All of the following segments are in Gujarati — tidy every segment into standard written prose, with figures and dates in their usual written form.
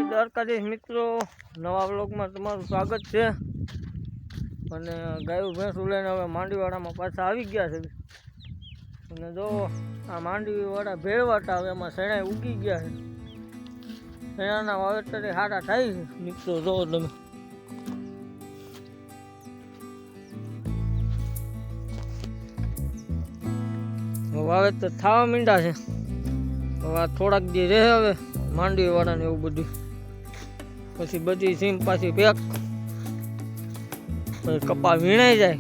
દ્વારકાધીશ મિત્રો, નવા વ્લોગમાં તમારું સ્વાગત છે। અને ગાયું ભેંસું લઈને હવે માંડવીવાડામાં પાછા આવી ગયા છે। અને જો આ માંડવીવાડા ભેળવાટા હવે એમાં શેણાઈ ઉગી ગયા છે। શેણાના વાવેતર સારા થાય છે મિત્રો, જો તમે વાવેતર થવા માંડ્યા છે। હવે થોડાક દી રહે હવે માંડવીવાળાને એવું બધું, પછી બધી સીમ પાછી પેક, પછી કપા વીણાઈ જાય,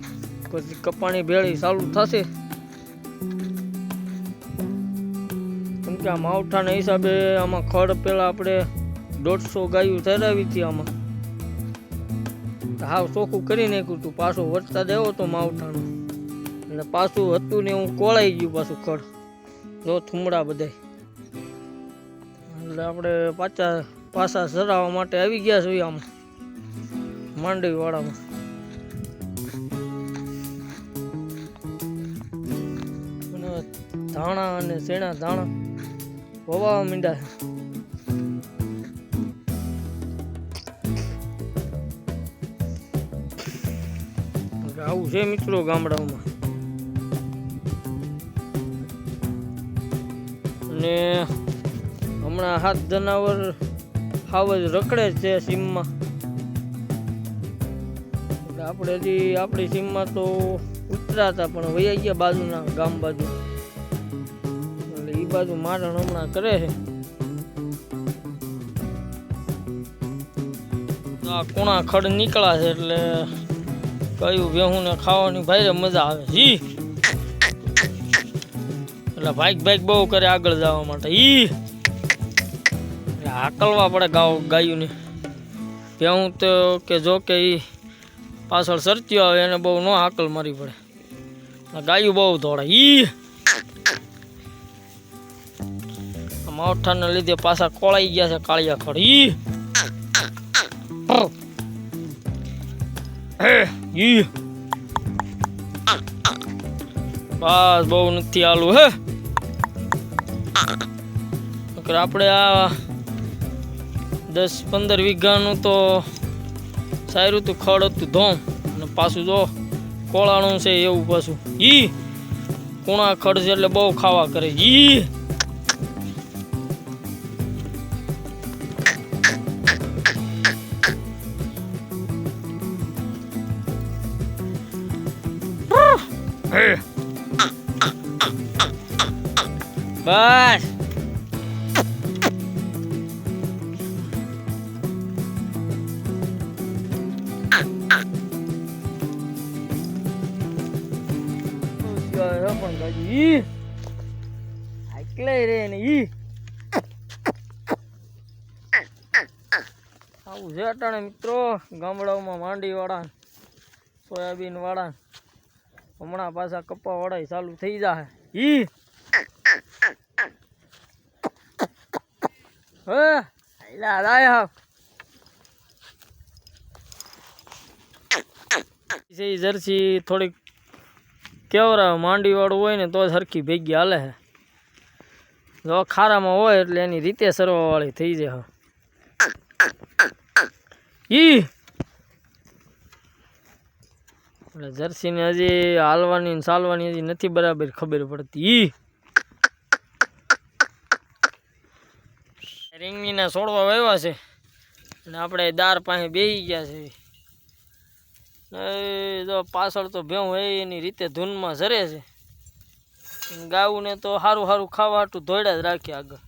પછી કપાની ભેળી ચાલુ થશે। કેમ કે આ માવઠાના હિસાબે આમાં ખડ પેલા આપણે 150 ગાયું ચરાવી હતી, આમાં હાવ ચોખ્ખું કરી નાખ્યું હતું। પાછો વરસાદ આવ્યો તો માવઠાનો, અને પાછું હતું ને હું કોળાઈ ગયું પાછું ખડ, જો થુમડા બધાય। એટલે આપણે પાછા સરાવવા માટે આવી ગયા છીએ આમાં માંડવીવાડામાં। અને ધાણા અને શેણા ધાણા વવાવા માંડ્યા છે। આવું છે મિત્રો ગામડાઓમાં। અને હમણાં હાથ જનાવર હાવ જ રખડે છે સીમમાં, એટલે આપણે હજી આપણી સીમમાં તો ઉતરાતા પણ વૈયા ગયા બાજુના ગામ બાજુ, એટલે એ બાજુ મારણ હમણાં કરે છે। આ કોણા ખડ નીકળ્યા છે એટલે કયું ભેહું ને ખાવાની ભાઈ મજા આવે જી, એટલે ભાઈક બહુ કરે આગળ જવા માટે। હાકલવા પડે ગાયું ને ભેહું તો કે જો કે પાછળ સરત્યો આવે એને બહુ ન હાકલ મારી પડે, ગાયું બહુ દોડાય। માવઠાના લીધે પાછા કોળાઈ ગયા છે કાળિયા ખડ। બસ બહુ નથી આલું હે, આપણે આ 10-15 વીઘાનું તો સારું હતું, ખડ હતું ધોમ, અને પાછું જો કોળાણું છે એવું પાછું કુણા ખડ છે એટલે બહુ ખાવા કરે। બસ આવું છે અટાણે મિત્રો ગામડાઓમાં માંડવીવાળા સોયાબીન વાળા, હમણાં પાછા કપા વાળા ચાલુ થઈ જાય। જર્સી થોડીક કેવરા માંડવી વાળું હોય ને તો સરખી ભેગી હાલે છે, જો ખારામાં હોય એટલે એની રીતે સરવા વાળી થઈ જાય। એટલે જર્સી ને હજી હાલવાની ને ચાલવાની હજી નથી બરાબર ખબર પડતી। રીંગણીના છોડવા વાવ્યા છે અને આપણે દાર પાસે બેસી ગયા છે। જો પાછળ તો ભેહું હોય એની રીતે ધૂનમાં ઝરે છે, ગાઉને તો સારું સારું ખાવા હાટું ધોડ્યા જ રાખે આગળ।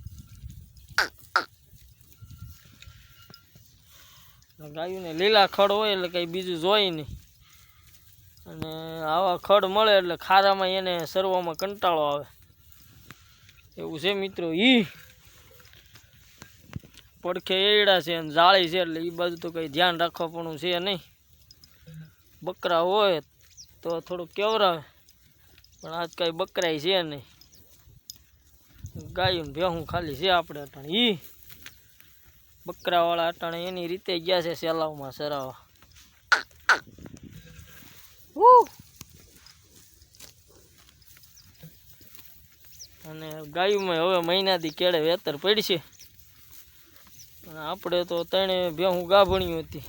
ગાયુંને લીલા ખડ હોય એટલે કઈ બીજું જોઈ નહીં, અને આવા ખડ મળે એટલે ખારામાં એને સરવામાં કંટાળો આવે એવું છે મિત્રો। પડખે એડા છે અને જાળી છે એટલે એ બાજુ તો કઈ ધ્યાન રાખવા પણ છે નહીં। બકરા હોય તો થોડુંક કેવરાવે, પણ આજ કઈ બકરાય છે નહીં, ગાયું ને ભેહું ખાલી છે આપણે અટાણે। બકરાવાળા અટાણે એની રીતે ગયા છે સેલાવમાં સરાવા। ગાયુંમાં હવે મહિનાથી કેળે વેતર પડશે. અને આપણે તો ત્રણે ભેહું ગાભણ્યું હતી,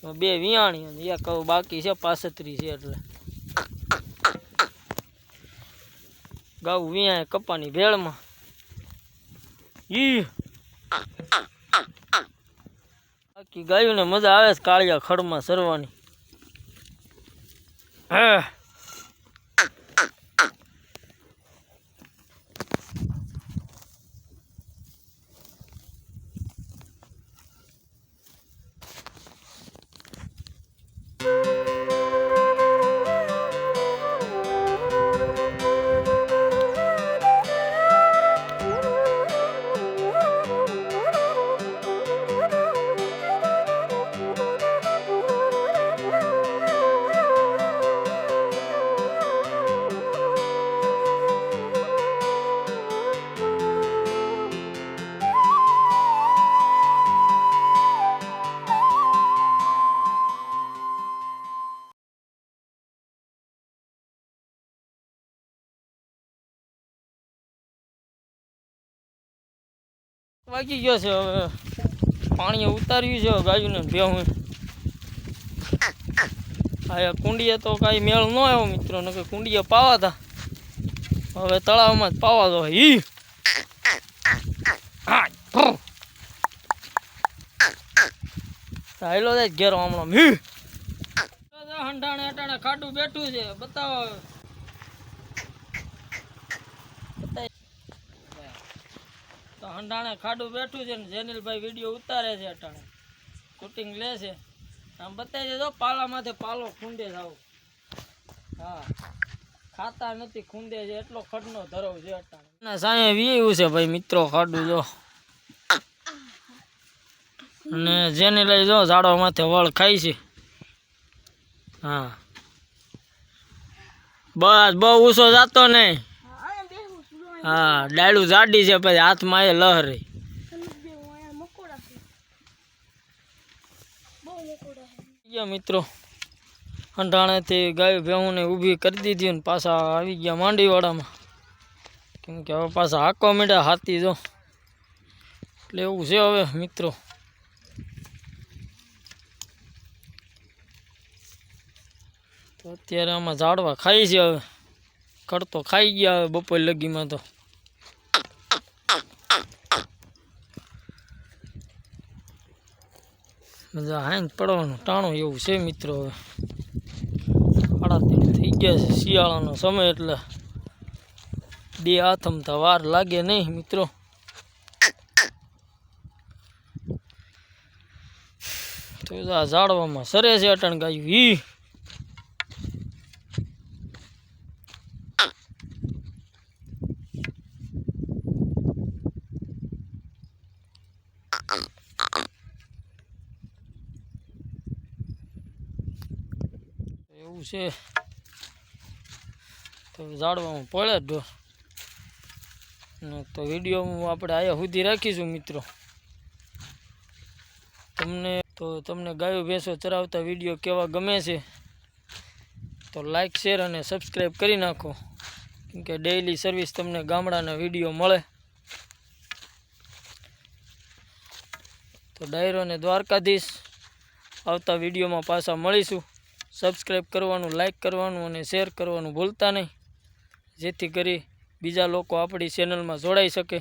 2 વિયાણી અને 1 બાકી છે, 35 છે. એટલે ગાવું વિયાય કપાની ભેળમાં. બાકી ગાયુંને મજા આવે છે કાળિયા ખડમાં સરવાની. હે વાગી ગયો છે. હવે પાણી ઉતાર્યું છે ગાયુંને ભેહું. આ કુંડીએ તો કાંઈ મેળ ન આવ્યો મિત્રો, ને કે કુંડીએ પાવા હતા, હવે તળાવમાં જ પાવા દો. હાલો જાય ઘેરો હમણાં. હંડાણે અટાણે ખાટું બેઠું છે, બતાવો. તો હંડાણે ખાડું બેઠું છે ને જેનિલભાઈ વિડીયો ઉતારે છે, અટાણે શૂટિંગ લે છે. આમ બતાવી દેજો પાલામાંથી પાલો ખૂંદે જાવ. હા, ખાતા નથી, ખૂંદે છે, એટલો ખડનો ધરવ છે અટાણે. સાંજે વીયું છે ભાઈ મિત્રો ખાડું જો. અને જેને લઈ જો ઝાડવા માથે વળ ખાય છે. હા બસ બહુ ઊંચો જાતો નહીં. હા ડાળું જાડી છે, પછી હાથમાં એ લહરે. મિત્રો હંડાણેથી ગાય ભેહુંને ઊભી કરી દીધી ને પાછા આવી ગયા માંડીવાડામાં, કેમ કે હવે પાછા હાંકવા માંડ્યા હાથી જો. એટલે એવું છે હવે મિત્રો. તો અત્યારે આમાં ઝાડવા ખાઈ છે. હવે ખડતો ખાઈ ગયા હવે બપોર લગીમાં. તો મજા હાઈ પડવાનું ટાણું એવું છે મિત્રો. હવે 3:30 થઈ ગયા છે, શિયાળાનો સમય, એટલે 2 આથમતા વાર લાગે નહીં મિત્રો. તો આ ઝાડવામાં સરે છે અટણ ગાયું. એવું છે. તો ઝાડવામાં પડે જ ઢોર. તો વિડીયો આપણે આયા સુધી રાખીશું મિત્રો. તમને ગાયો ભેંસો ચરાવતા વિડીયો કેવા ગમે છે તો લાઈક શેર અને સબસ્ક્રાઈબ કરી નાખો, કેમ કે ડેઈલી સર્વિસ તમને ગામડાના વિડીયો મળે. તો ડાયરો ને દ્વારકાધીશ. આવતા વિડીયોમાં પાછા મળીશું. સબસ્ક્રાઈબ કરવાનું, લાઈક કરવાનું અને શેર કરવાનું ભૂલતા નહીં, જેથી કરી બીજા લોકો આપણી ચેનલમાં જોડાઈ શકે.